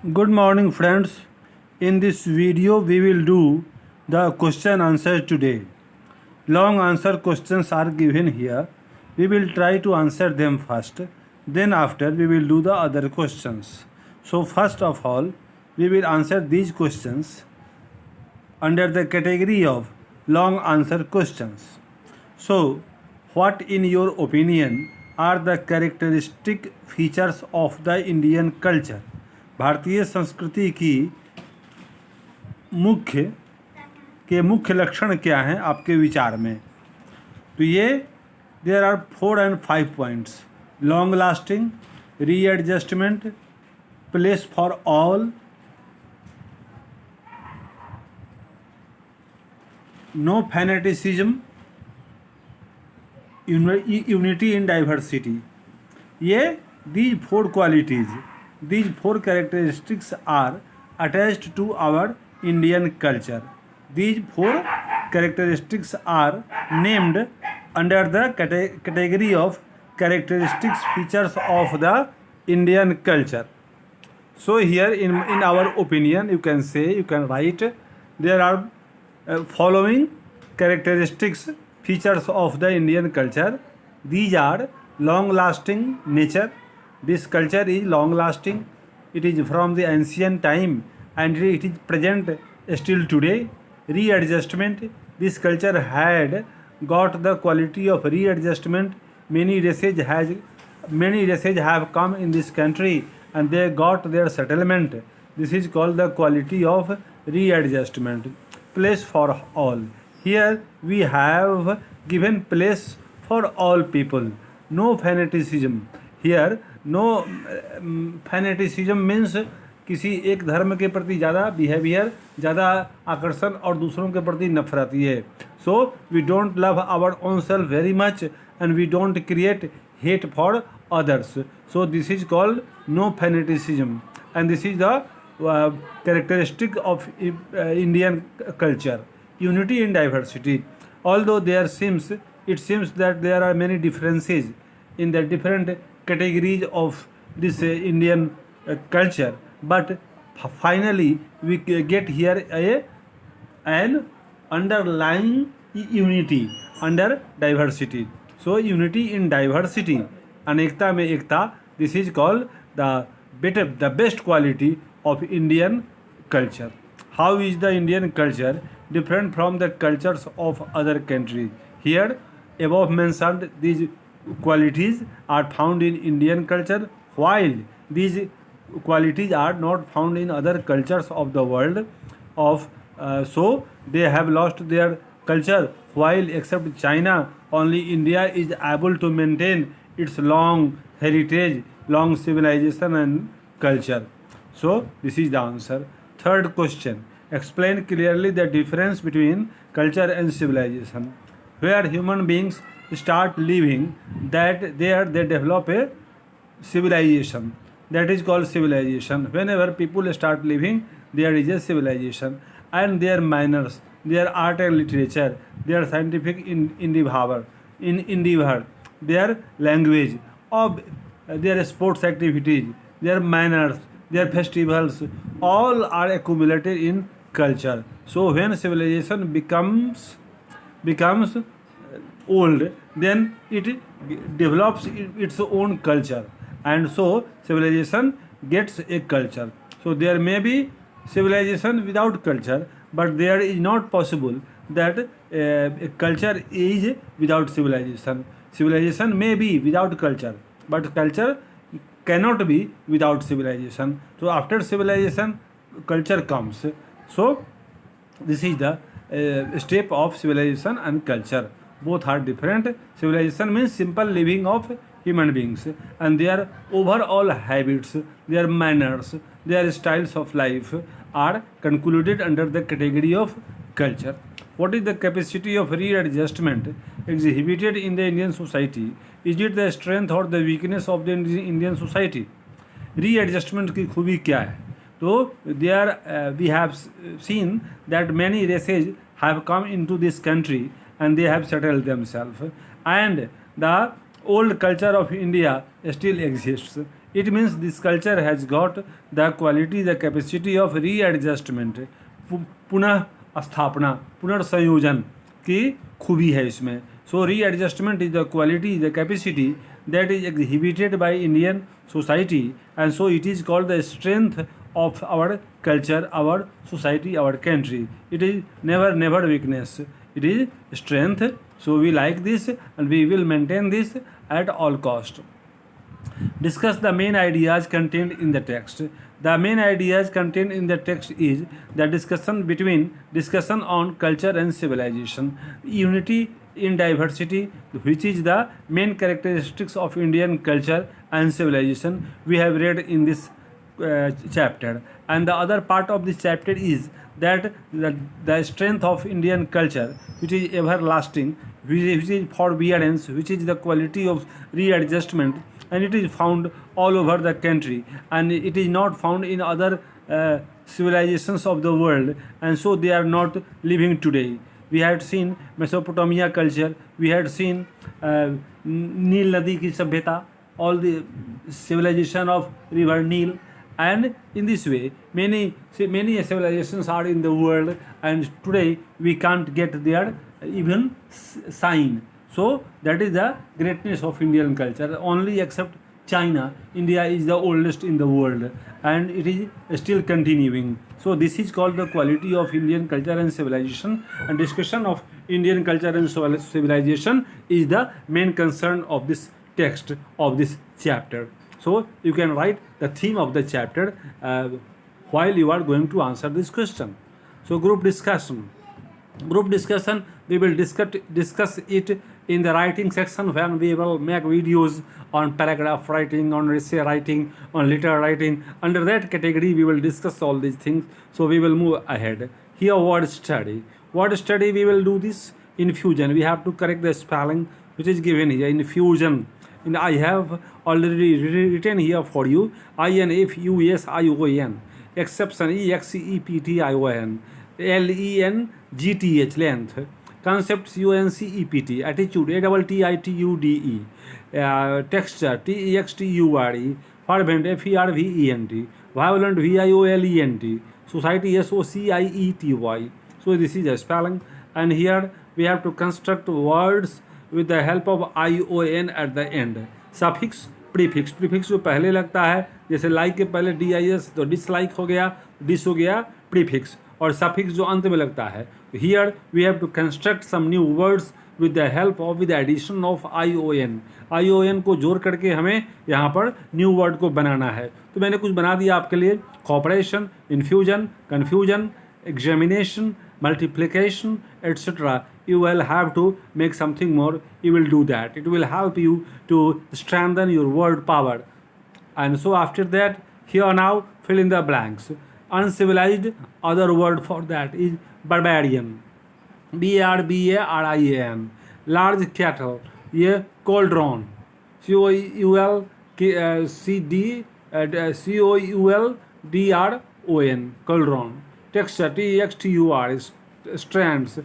Good morning, friends. In this video, we will do the question answer today. Long answer questions are given here. We will try to answer them first. Then after, we will do the other questions. So first of all, we will answer these questions under the category of long answer questions. So, what in your opinion are the characteristic features of the Indian culture? भारतीय संस्कृति की मुख्य लक्षण क्या हैं आपके विचार में? तो ये there are 4 and 5 points: long lasting, readjustment, place for all, no fanaticism, unity in diversity. ये these 4 qualities, these 4 characteristics are attached to our Indian culture. These 4 characteristics are named under the category of characteristics features of the Indian culture. So here in our opinion, you can write there are following characteristics features of the Indian culture. These are long lasting nature. This culture is long lasting. It is from the ancient time and it is present still today. Readjustment. This culture had got the quality of readjustment. Many races have come in this country and they got their settlement. This is called the quality of readjustment. Place for all. Here we have given place for all people. No fanaticism. Here no fanaticism means किसी एक धर्म के प्रति ज़्यादा behaviour, ज़्यादा आकर्षण और दूसरों के प्रति नफरत. ये so we don't love our own self very much and we don't create hate for others. So this is called no fanaticism, and this is the characteristic of Indian culture. Unity in diversity. Although it seems that there are many differences in the different categories of this Indian culture, but finally we get here an underlying unity under diversity. So unity in diversity, अनेकता में एकता. This is called the best quality of Indian culture. How is the Indian culture different from the cultures of other countries? Here, above mentioned these qualities are found in Indian culture, while these qualities are not found in other cultures of the world. So they have lost their culture, while except China, only India is able to maintain its long heritage, long civilization and culture. So this is the answer. Third question: explain clearly the difference between culture and civilization. Where human beings start living, that there they develop a civilization. That is called civilization. Whenever people start living, there is a civilization, and their manners, their art and literature, their scientific endeavor, their language, of their sports activities, their manners, their festivals, all are accumulated in culture. So when civilization becomes old, then it develops its own culture, and so civilization gets a culture. So there may be civilization without culture, but there is not possible that a culture is without civilization. Civilization may be without culture, but culture cannot be without civilization. So after civilization, culture comes. So this is the step of civilization and culture. Both are different. Civilization means simple living of human beings, and their overall habits, their manners, their styles of life are concluded under the category of culture. What is the capacity of readjustment exhibited in the Indian society? Is it the strength or the weakness of the Indian society? Readjustment की खूबी क्या है? तो there we have seen that many races have come into this country and they have settled themselves, and the old culture of India still exists. It means this culture has got the quality, the capacity of readjustment, पुनः स्थापना, पुनर्संयोजन की खूबी है इसमें. So readjustment is the quality, the capacity that is exhibited by Indian society, and so it is called the strength of our culture, our society, our country. It is never weakness. It is strength. So we like this and we will maintain this at all cost. Discuss the main ideas contained in the text. The main ideas contained in the text is the discussion on culture and civilization, unity in diversity, which is the main characteristics of Indian culture and civilization we have read in this chapter. And the other part of this chapter is that the strength of Indian culture, which is everlasting, which is forbearance, which is the quality of readjustment, and it is found all over the country, and it is not found in other civilizations of the world, and so they are not living today. We had seen Mesopotamia culture, we had seen Nile Nadi ki sabhyata, all the civilization of river Nile, and in this way many civilizations are in the world, and today we can't get their even sign. So that is the greatness of Indian culture. Only except China, India is the oldest in the world, and it is still continuing. So this is called the quality of Indian culture and civilization, and discussion of Indian culture and civilization is the main concern of this text of this chapter. So you can write the theme of the chapter while you are going to answer this question. So group discussion, we will discuss it in the writing section, when we will make videos on paragraph writing, on essay writing, on letter writing. Under that category we will discuss all these things. So we will move ahead. Here word study we will do this infusion. We have to correct the spelling which is given here, infusion. And I have already written here for you, INFUSION, exception EXCEPTION, LENGTH, length, concepts UNCEPT, attitude ATTITUDE, texture TEXTURE, fervent FERVENT, violent VIOLENT, society SOCIETY. So this is a spelling, and here we have to construct words with the help of ION at the end. Suffix, prefix जो पहले लगता है, जैसे like के पहले DIS तो dislike हो गया, डिस हो गया प्रीफिक्स, और सफिक्स जो अंत में लगता है. Here we have to construct some new words with the help of, with the addition of ION को जोड़ करके हमें यहाँ पर न्यू वर्ड को बनाना है. तो मैंने कुछ बना दिया आपके लिए. Cooperation, infusion, confusion, examination, multiplication, etc. You will have to make something more. You will do that. It will help you to strengthen your word power. And so after that, here now fill in the blanks. Uncivilized, other word for that is barbarian, BARBARIAN. Large cattle, ये cauldron, COULDRON, cauldron. Texture, TEXTUR, strands, STRANDS.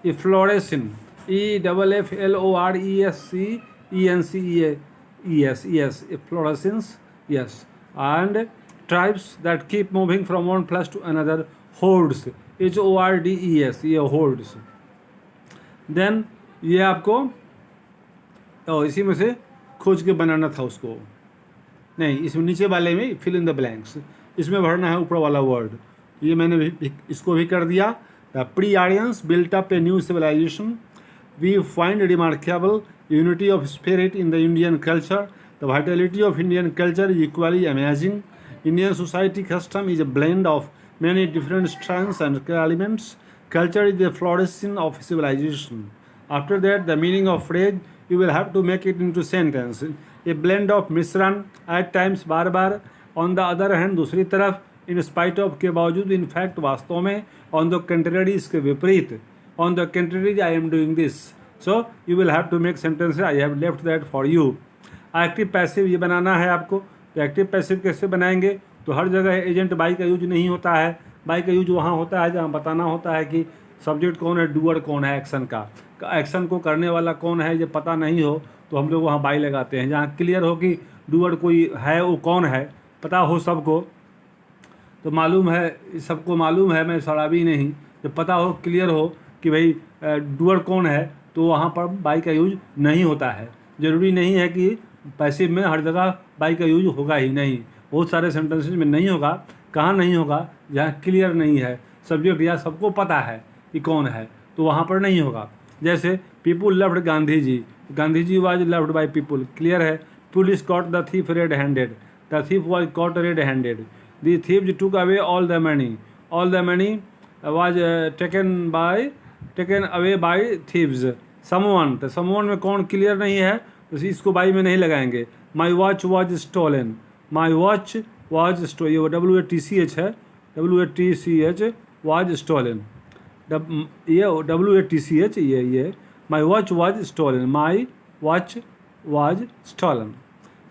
Efflorescence, EFFLORESCENCES, efflorescence, yes. And tribes that keep moving from one place to another, hordes, HORDES, ये hordes. Then ये आपको इसी में से खोज के बनाना था उसको, नहीं इसमें नीचे वाले में फिल इन द ब्लैंक्स, इसमें भरना है ऊपर वाला वर्ड. ये मैंने भी इसको भी कर दिया. The pre Aryans built up a new civilization. We find remarkable unity of spirit in the Indian culture. The vitality of Indian culture is equally amazing. Indian society custom is a blend of many different strands and elements. Culture is the flourishing of civilization. After that, the meaning of phrase, you will have to make it into sentence. A blend of मिश्रण, at times bar bar. On the other hand, दूसरी तरफ, in spite of के बावजूद, in fact वास्तव में, on the contrary इसके विपरीत, on the contrary I am doing this. So you will have to make sentences. I have left that for you. Active passive ये बनाना है आपको. तो एक्टिव पैसिव कैसे बनाएंगे? तो हर जगह एजेंट बाई का यूज नहीं होता है. बाई का यूज वहाँ होता है जहाँ बताना होता है कि सब्जेक्ट कौन है, डूअर कौन है एक्शन का, एक्शन को करने वाला कौन है, ये पता नहीं हो तो हम लोग वहाँ बाई लगाते हैं। जहाँ क्लियर हो कि डूअर कोई है, वो कौन है, पता हो सबको, तो मालूम है, सबको मालूम है, मैं शराबी नहीं, जब पता हो, क्लियर हो कि भाई डूअर कौन है, तो वहाँ पर बाई का यूज नहीं होता है। ज़रूरी नहीं है कि पैसिव में हर जगह बाई का यूज होगा ही नहीं, बहुत सारे सेंटेंसेज में नहीं होगा। कहाँ नहीं होगा, जहाँ क्लियर नहीं है सब्जेक्ट या सबको पता है कि कौन है, तो वहाँ पर नहीं होगा। जैसे people loved Gandhi ji, Gandhi ji was loved by people, clear है। Police caught the thief red handed, the thief was caught red handed. The thieves took away all the money. All the money was taken away by thieves. Someone, तो someone में कौन clear नहीं है, तो इसको by में नहीं लगाएंगे। My watch was stolen. My watch was stolen. ये WATCH है, WATCH was stolen. ये WATCH ये My watch was stolen. My watch was stolen.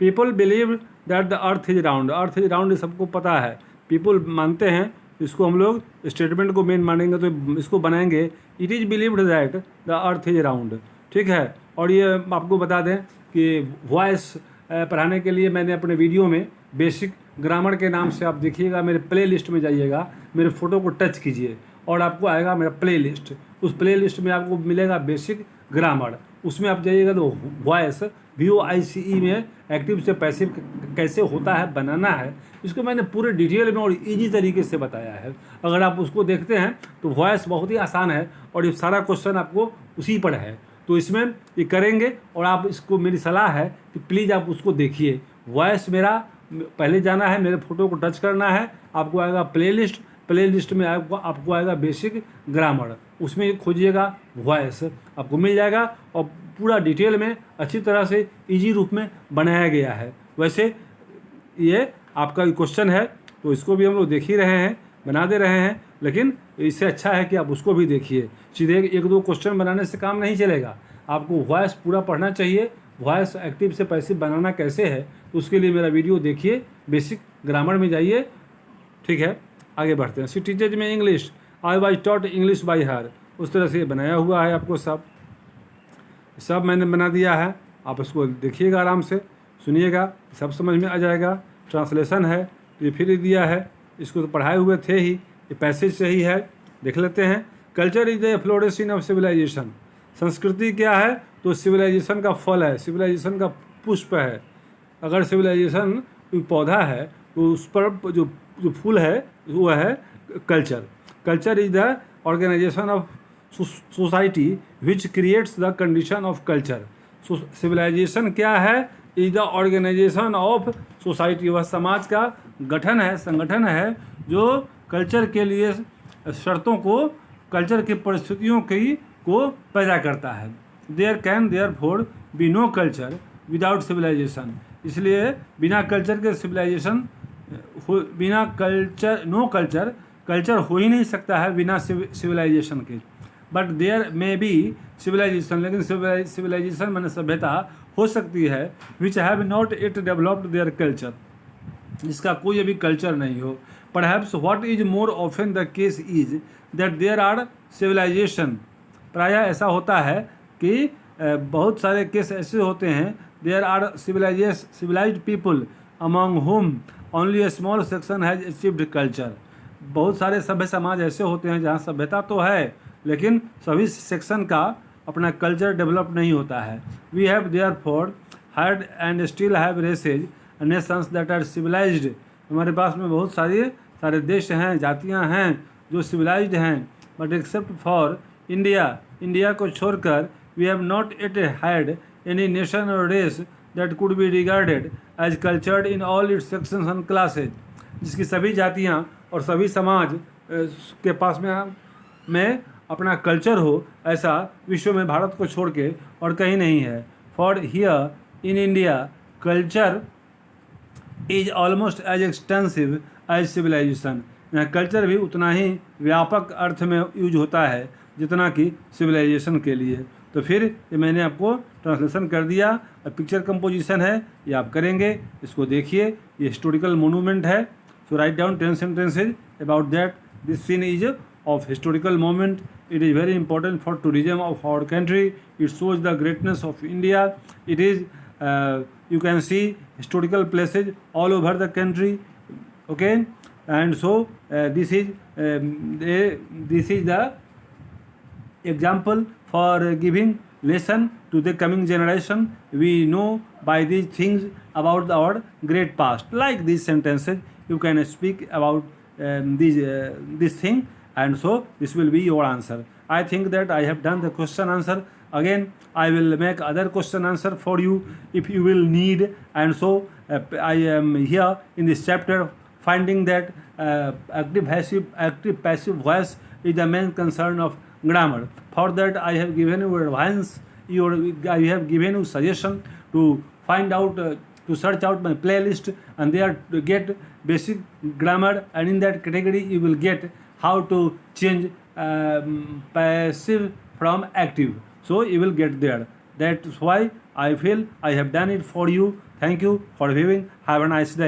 People believe that the earth is round, earth is round सबको पता है, people मानते हैं, इसको हम लोग स्टेटमेंट को मेन मानेंगे तो इसको बनाएंगे it is believed that the earth is round, ठीक है। और ये आपको बता दें कि वॉइस पढ़ाने के लिए मैंने अपने वीडियो में बेसिक ग्रामर के नाम से, आप देखिएगा मेरे प्ले लिस्ट में जाइएगा, मेरे फ़ोटो को टच कीजिए और आपको आएगा मेरा प्ले लिस्ट, उस प्ले लिस्ट में आपको मिलेगा बेसिक ग्रामर, उसमें आप जाइएगा तो वॉइस VOICE में एक्टिव से पैसिव कैसे होता है, बनाना है, इसको मैंने पूरे डिटेल में और इजी तरीके से बताया है। अगर आप उसको देखते हैं तो वॉइस बहुत ही आसान है और ये सारा क्वेश्चन आपको उसी पर है, तो इसमें ये करेंगे। और आप इसको, मेरी सलाह है कि प्लीज़ आप उसको देखिए। वॉइस मेरा पहले जाना है, मेरे फ़ोटो को टच करना है, आपको आएगा प्ले लिस्ट में आपको आएगा बेसिक ग्रामर, उसमें खोजिएगा वॉइस, आपको मिल जाएगा और पूरा डिटेल में अच्छी तरह से इजी रूप में बनाया गया है। वैसे ये आपका क्वेश्चन है तो इसको भी हम लोग देख ही रहे हैं, बना दे रहे हैं, लेकिन इससे अच्छा है कि आप उसको भी देखिए। सीधे एक दो क्वेश्चन बनाने से काम नहीं चलेगा, आपको वॉइस पूरा पढ़ना चाहिए। वॉइस एक्टिव से पैसिव बनाना कैसे है, तो उसके लिए मेरा वीडियो देखिए, बेसिक ग्रामर में जाइए, ठीक है। आगे बढ़ते हैं। शी टीचेज में English, I was taught English by हर, उस तरह से बनाया हुआ है, आपको सब मैंने बना दिया है। आप इसको देखिएगा, आराम से सुनिएगा, सब समझ में आ जाएगा। ट्रांसलेशन है तो ये फिर दिया है, इसको तो पढ़ाए हुए थे ही, ये पैसेज से ही है, देख लेते हैं। Culture is the flourishing of civilization, संस्कृति क्या है, तो सिविलाइजेशन का फल है, सिविलाइजेशन का पुष्प है। अगर सिविलाइजेशन कोई पौधा है तो उस पर जो फूल है वो है culture. Culture is the organization of society which creates the condition of culture. Civilization क्या है, is the organization of society, वह समाज का गठन है, संगठन है जो कल्चर के लिए शर्तों को, कल्चर की परिस्थितियों को पैदा करता है। There can therefore be no culture without civilization, इसलिए बिना कल्चर के सिविलाइजेशन, बिना कल्चर, नो कल्चर, कल्चर हो ही नहीं सकता है बिना सिविलाइजेशन के। But there may be civilization, लेकिन सिविलाइजेशन माने सभ्यता हो सकती है, which have not it developed their culture, जिसका कोई अभी कल्चर नहीं हो। Perhaps what is more often the case is that there are civilization, प्रायः ऐसा होता है कि बहुत सारे केस ऐसे होते हैं, there are civilized people among whom only a small section has achieved culture. बहुत सारे सभ्य समाज ऐसे होते हैं जहाँ सभ्यता तो है लेकिन सभी सेक्शन का अपना कल्चर डेवलप नहीं होता है। We have therefore had and still have races nations that are civilized, हमारे पास में बहुत सारे देश हैं, जातियां हैं जो सिविलाइज्ड हैं, but except for India, India को छोड़कर we have not it had any nation or race that could be regarded as cultured in all its sections and classes, जिसकी सभी जातियां और सभी समाज के पास में अपना कल्चर हो, ऐसा विश्व में भारत को छोड़ के और कहीं नहीं है। For here in India culture is almost as extensive as civilization, यहाँ कल्चर भी उतना ही व्यापक अर्थ में यूज होता है जितना कि सिविलाइजेशन के लिए। तो फिर ये मैंने आपको ट्रांसलेशन कर दिया। अब पिक्चर कंपोजिशन है, ये आप करेंगे, इसको देखिए, ये हिस्टोरिकल मोनूमेंट है। So write down 10 sentences about that, this scene is of historical moment. It is very important for tourism of our country. It shows the greatness of India. It is you can see historical places all over the country. Okay, and so this is the example for giving lesson to the coming generation. We know by these things about our great past. Like these sentences, you can speak about this thing, and so this will be your answer. I think that I have done the question answer. Again, I will make other question answer for you if you will need, and so I am here in this chapter finding that active passive voice is the main concern of grammar. For that, I have given you advice. I have given you suggestion to find out to search out my playlist, and there to get basic grammar, and in that category you will get how to change passive from active. So you will get there. That's why I feel I have done it for you. Thank you for viewing. Have a nice day.